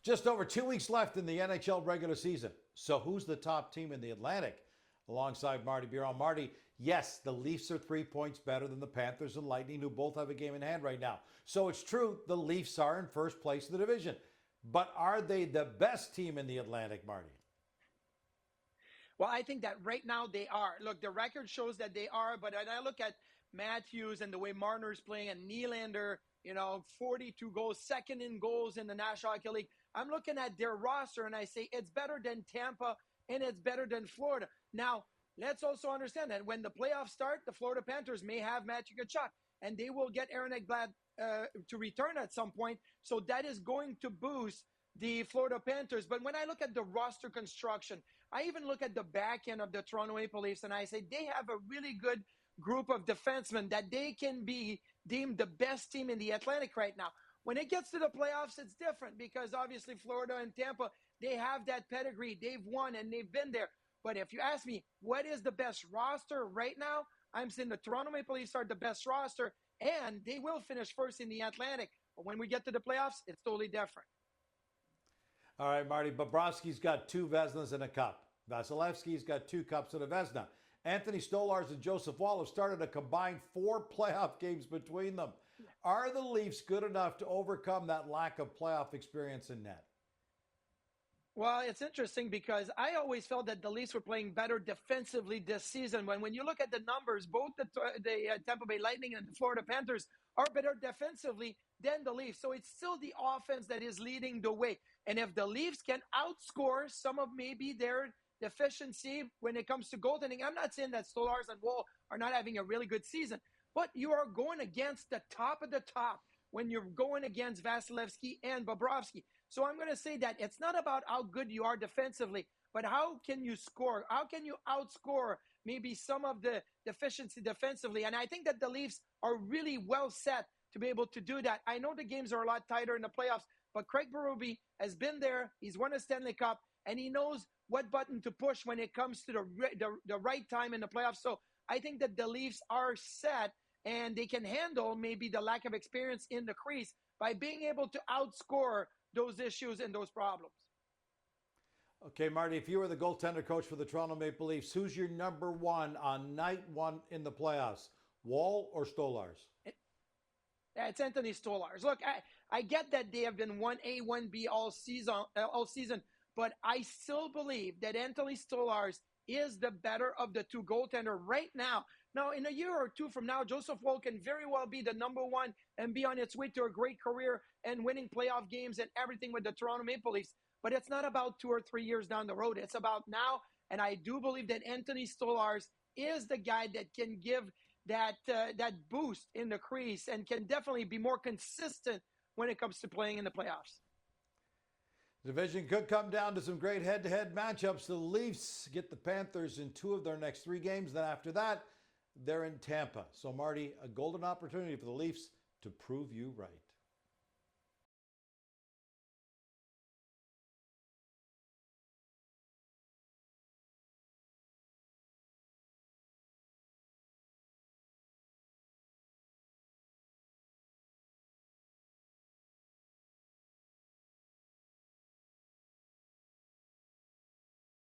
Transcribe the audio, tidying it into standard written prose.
Just over 2 weeks left in the NHL regular season. So who's the top team in the Atlantic? Alongside Marty Biron. Marty, yes, the Leafs are 3 points better than the Panthers and Lightning, who both have a game in hand right now. So it's true, the Leafs are in first place in the division. But are they the best team in the Atlantic, Marty? Well, I think that right now they are. Look, the record shows that they are, but when I look at Matthews and the way Marner's playing and Nylander, 42 goals, second in goals in the National Hockey League, I'm looking at their roster and I say it's better than Tampa and it's better than Florida. Now, let's also understand that when the playoffs start, the Florida Panthers may have Matthew Tkachuk and they will get Aaron Ekblad to return at some point. So that is going to boost the Florida Panthers. But when I look at the roster construction, I even look at the back end of the Toronto Maple Leafs and I say they have a really good group of defensemen that they can be deemed the best team in the Atlantic right now. When it gets to the playoffs, it's different because obviously Florida and Tampa, they have that pedigree. They've won and they've been there. But if you ask me, what is the best roster right now? I'm saying the Toronto Maple Leafs are the best roster, and they will finish first in the Atlantic. But when we get to the playoffs, it's totally different. All right, Marty, Bobrovsky's got 2 Vezinas and a cup. Vasilevsky's got 2 cups and a Vezina. Anthony Stolarz and Joseph Woll have started a combined 4 playoff games between them. Are the Leafs good enough to overcome that lack of playoff experience in net? Well, it's interesting because I always felt that the Leafs were playing better defensively this season. When you look at the numbers, both the Tampa Bay Lightning and the Florida Panthers are better defensively than the Leafs. So it's still the offense that is leading the way. And if the Leafs can outscore some of maybe their deficiency when it comes to goaltending, I'm not saying that Stolarz and Woll are not having a really good season, but you are going against the top of the top when you're going against Vasilevsky and Bobrovsky. So I'm going to say that it's not about how good you are defensively, but how can you score? How can you outscore maybe some of the deficiency defensively? And I think that the Leafs are really well set to be able to do that. I know the games are a lot tighter in the playoffs, but Craig Berube has been there. He's won a Stanley Cup, and he knows what button to push when it comes to the right time in the playoffs. So I think that the Leafs are set, and they can handle maybe the lack of experience in the crease by being able to outscore those issues and those problems. Okay, Marty, if you were the goaltender coach for the Toronto Maple Leafs, who's your number 1 on night 1 in the playoffs? Woll or Stolarz? It's Anthony Stolarz. Look, I get that they have been 1A, 1B all season, but I still believe that Anthony Stolarz is the better of the 2 goaltender right now. Now, in a year or 2 from now, Joseph Woll can very well be the number 1 and be on its way to a great career and winning playoff games and everything with the Toronto Maple Leafs. But it's not about 2 or 3 years down the road. It's about now. And I do believe that Anthony Stolarz is the guy that can give that boost in the crease and can definitely be more consistent when it comes to playing in the playoffs. The division could come down to some great head-to-head matchups. The Leafs get the Panthers in 2 of their next 3 games. Then after that, they're in Tampa. So, Marty, a golden opportunity for the Leafs to prove you right.